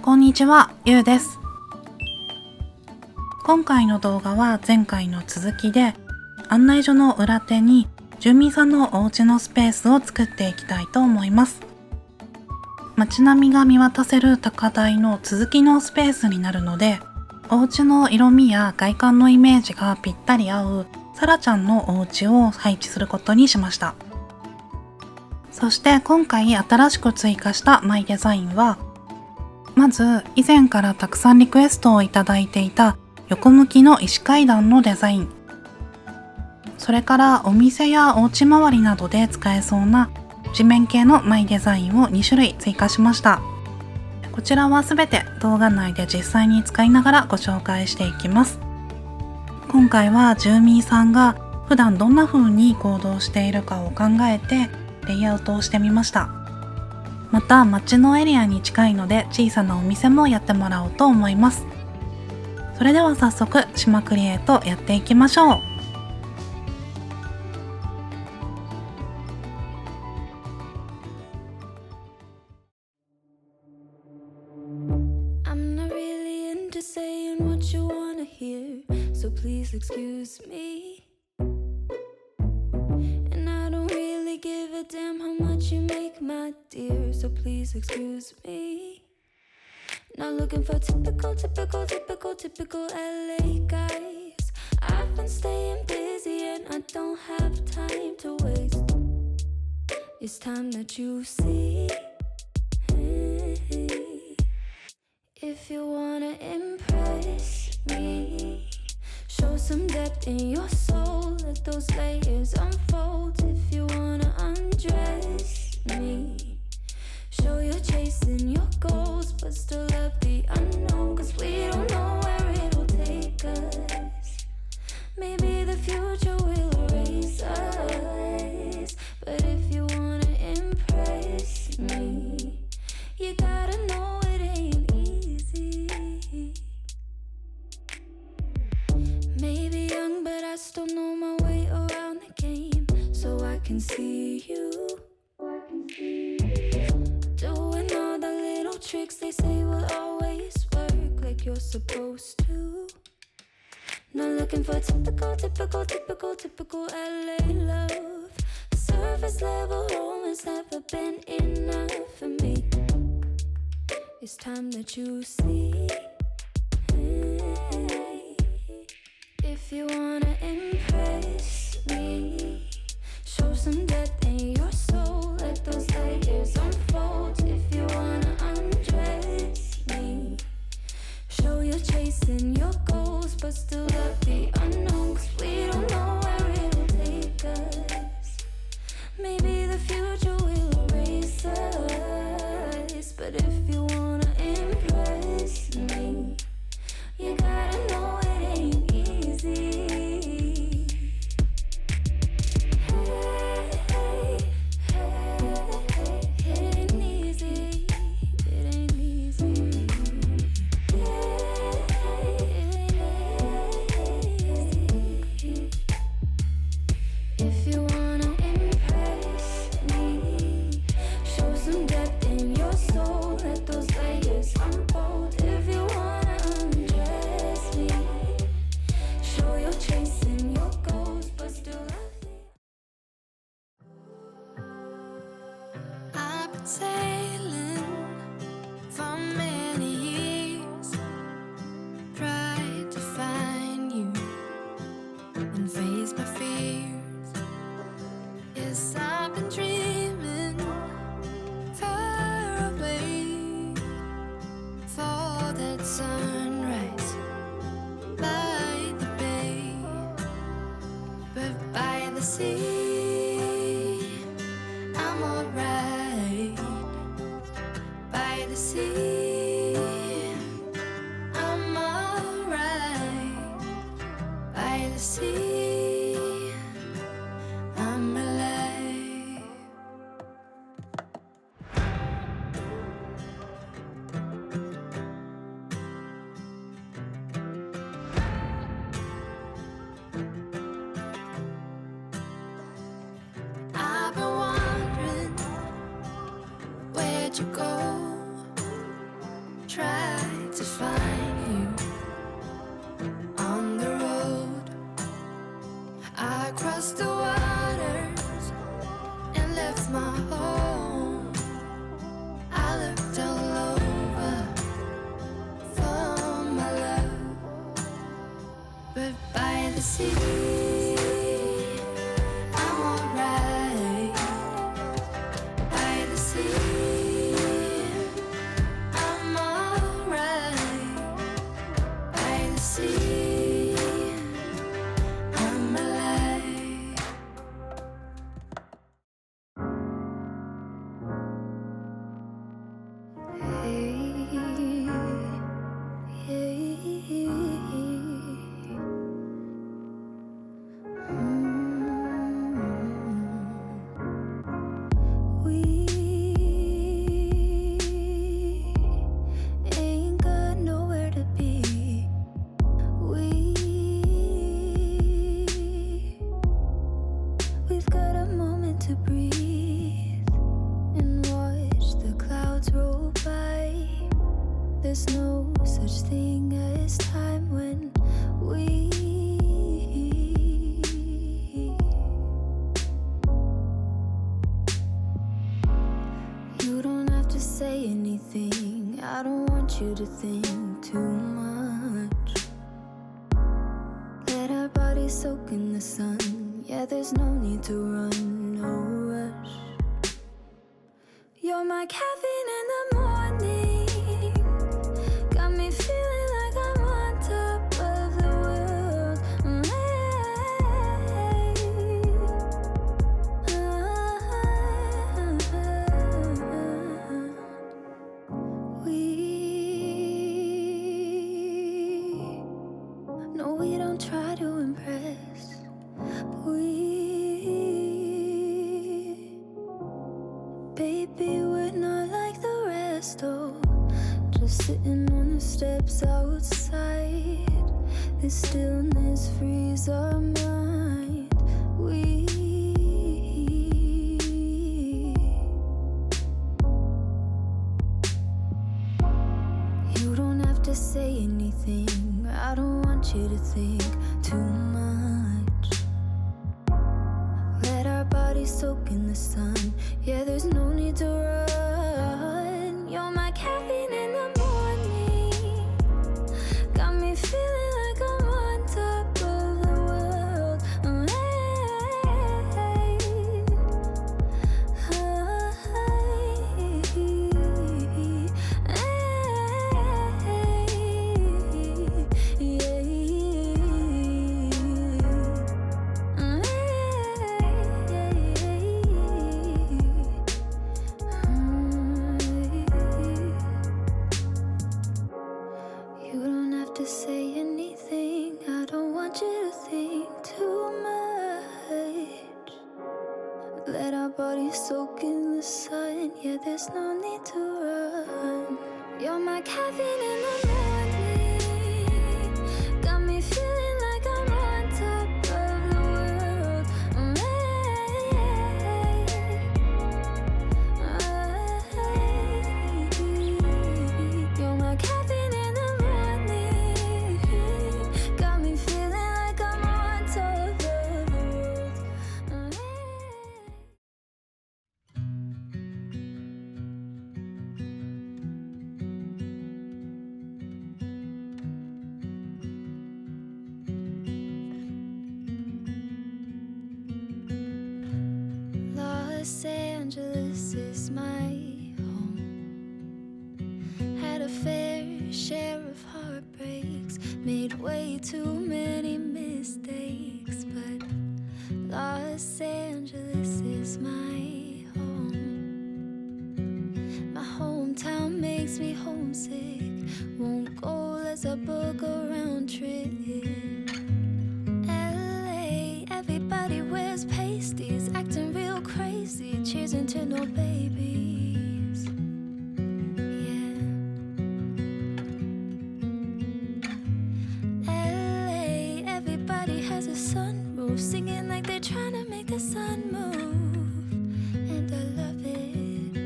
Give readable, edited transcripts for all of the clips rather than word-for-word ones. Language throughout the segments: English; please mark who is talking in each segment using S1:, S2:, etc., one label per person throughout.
S1: こんにちは、ゆうです。今回の動画は前回の続きで、案内所の裏手に住民さんのお家のスペースを作っていきたいと思います。街並みが見渡せる高台の続きのスペースになるので、お家の色味や外観のイメージがぴったり合うさらちゃんのお家を配置することにしました。そして今回新しく追加したマイデザインは、まず以前からたくさんリクエストをいただいていた横向きの石階段のデザイン、それからお店やお家周りなどで使えそうな地面系のマイデザインを2種類追加しました。こちらはすべて動画内で実際に使いながらご紹介していきます。今回は住民さんが普段どんな風に行動しているかを考えてレイアウトをしてみました。また街のエリアに近いので小さなお店もやってもらおうと思います。それでは早速島クリエイトやっていきましょう。
S2: Saying what you wanna hear, so please excuse me. And I don't really give a damn how much you make, my dear, so please excuse me. Not looking for typical LA guys. I've been staying busy and I don't have time to waste. It's time that you see. If you wanna impress me, show some depth in your soul, let those layers unfold. If you wanna undress me, show you're chasing your goals, but still love the unknown, 'cause we don't know where it'll take us. Maybe the future will erase us, but if you wanna impress me, you gotta know it ain't easy. Maybe young, but I still know my way around the game, so I can see you doing all the little tricks they say will always work, like you're supposed to. Not looking for typical LA love. Surface level home has never been enough for me. It's time that you see. If you wanna impress me, show some depth in your soul, let those layers unfold. If you wanna undress me, show you're chasing your goals, but still love the unknown, 'cause we don't know where it'll take us. Maybe the future will erase us, but if you wanna impress me, you gotta know it ain't easy. Hey, it ain't easy. It ain't easy. If you wanna impress me, show some depth in your soul, let those layers unfold. If you wanna undress me, show you're chasing your goals, but still I've been sailing for many years, tried to find you and face my fears. Yes, I've been dreaming far away for that sunrise by the bay, but by the sea I'm alright. By the sea I'm alright. By the sea I'm alive. I've been wondering where'd you go? Try my home. I looked all over for my love, but by the sea I'm alright. By the sea I'm alright. By the sea I'm alive. Hey, hey, we ain't got nowhere to be. We've got a moment to breathe and watch the clouds roll by. There's no such thing as time when we You don't have to say anything. I don't want you to think too much. Let our bodies soak in the sun. Yeah, there's no need to run, no rush. You're my caffeine in the morning. Got me feeling like I'm on top of the world. No, we don't try to impress. Baby, we're not like the rest, oh. Just sitting on the steps outside. This stillness frees our mind. You don't have to say anything. I don't want you to think too much. Let our bodies soak in the sun. Yeah, there's no need to run. You're my caffeine in the morning. Got me feeling like I'm on top of the world. You don't have to say anything. I don't want you to think too much. Let our bodies soak in the sun. Yeah, there's no need to run. You're my caffeine in the morning. Got me feeling like I'm on top of the world. You're my caffeine in the morning. Got me feeling like I'm on top of the world. Los Angeles is my home. Had a fair share of heartbreaks, made way too many mistakes, but Los Angeles is my home. My hometown makes me homesick. Won't go, let's book a round trip. LA, everybody wears pasties, acting real crazy, cheering to no babies. Yeah. LA, everybody has a sunroof, singing like they're trying to make the sun move. And I love it.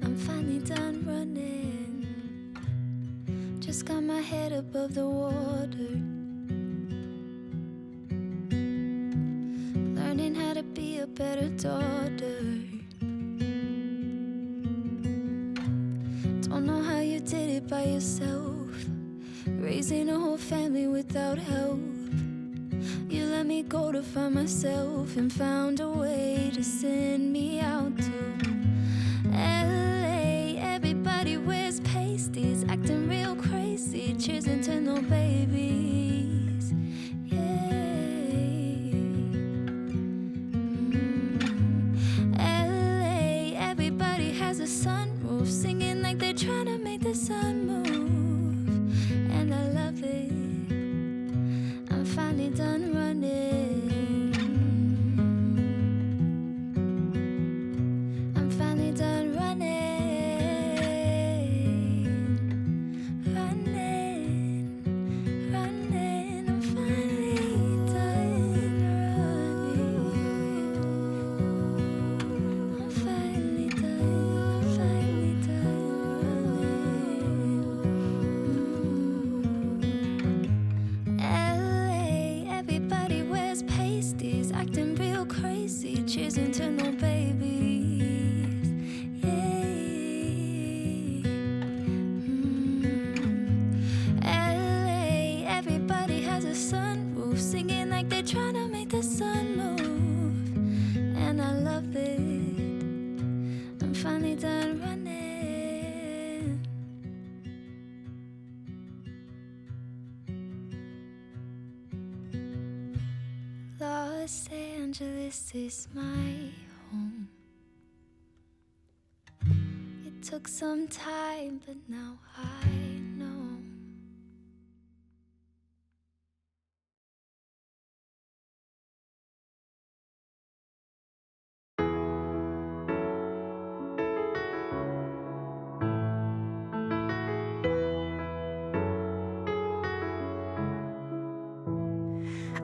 S2: I'm finally done running. Just got my head above the water. Learning how to be a better daughter. by yourself, raising a whole family without help. You let me go to find myself and found a way to send me out to LA. Everybody wears pasties, acting real crazy, cheersing to no babies. LA, everybody has a sunroof, singing like they're trying to make the sun move. And I love it, I'm finally done running. I'm finally done running. Running, running, I'm finally done running. I'm finally done running. LA, everybody wears pasties, acting real crazy, cheersing to no babies. LA, everybody has a sunroof, singing like they're trying to make the sun move. And I love it, I'm finally done running. Los Angeles is my home. It took some time, but now I know.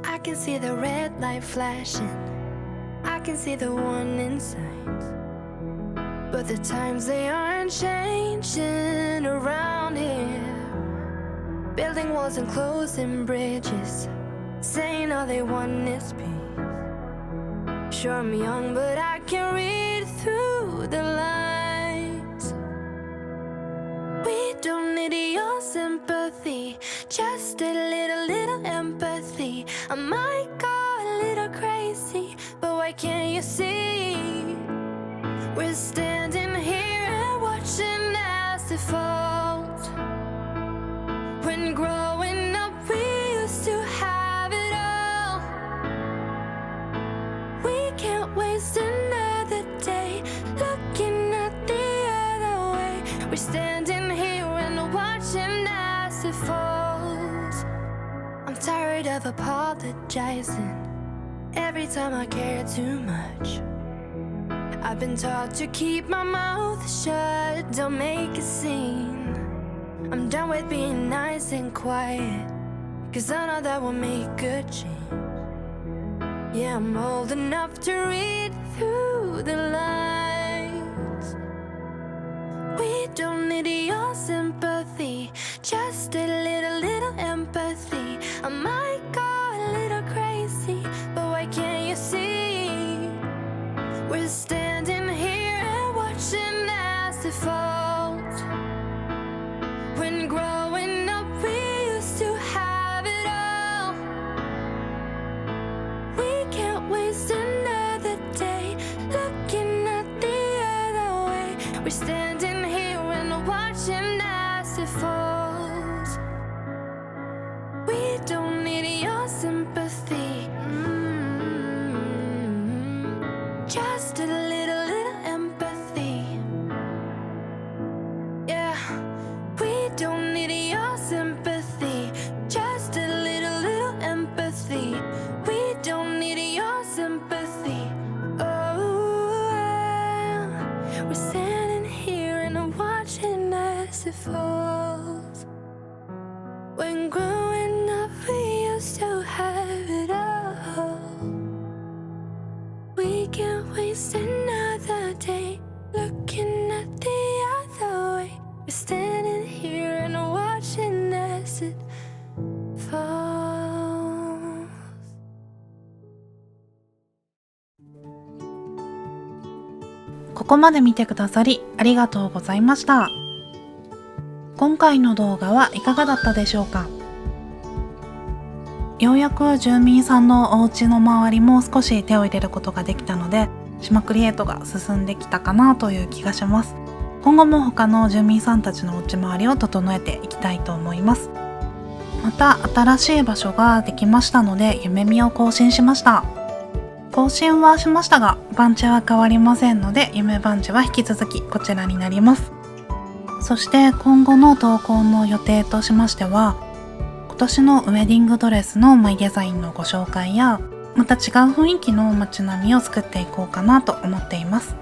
S2: I can see the red light flashing, I can see the warning signs, but the times they aren't changing around here. Building walls and closing bridges, saying all they want is peace. Sure, I'm young, but I can read through the lines. We don't need your sympathy, just a little empathy. I might go a little crazy, but why can't you see? We're standing here and watching as it falls. When growing up we used to have it all. We can't waste another day looking at the other way. We're standing here and watching as it falls. I'm tired of apologizing every time I care too much. I've been taught to keep my mouth shut, don't make a scene. I'm done with being nice and quiet, 'cause I know that will make a change. Yeah, I'm old enough to read through the lines. We don't need your sympathy, just a little empathy. I might go a little crazy, but why can't you see? We're standing here and watching as it falls. When growing up we used to have it all. We can't waste another day looking at the other way. We're standing here and watching as it falls. We don't need your sympathy, just a little empathy. Yeah, we don't need your sympathy, just a little empathy. We don't need your sympathy. Oh, we're standing here and watching as it falls. When growing up we used to have it all. We can't waste another day looking at the other way. We're standing here and watching as it falls.
S1: ここまで見てくださりありがとうございました。今回の動画はいかがだったでしょうか？ようやく住民さんのお家の周りも少し手を入れることができたので、島クリエイトが進んできたかなという気がします。今後も他の住民さんたちのお家周りを整えていきたいと思います。また新しい場所ができましたので、夢見を更新しました。更新はしましたが番地は変わりませんので、夢番地は引き続きこちらになります。そして今後の投稿の予定としましては、今年のウェディングドレスのマイデザインのご紹介や、また違う雰囲気の街並みを作っていこうかなと思っています。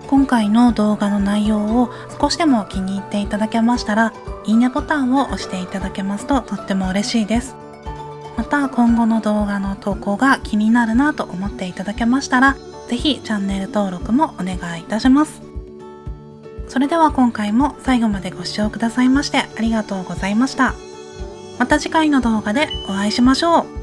S1: 今回の動画の内容を少しでも気に入っていただけましたら、いいねボタンを押していただけますととっても嬉しいです。また今後の動画の投稿が気になるなと思っていただけましたら、ぜひチャンネル登録もお願いいたします。それでは今回も最後までご視聴くださいましてありがとうございました。また次回の動画でお会いしましょう。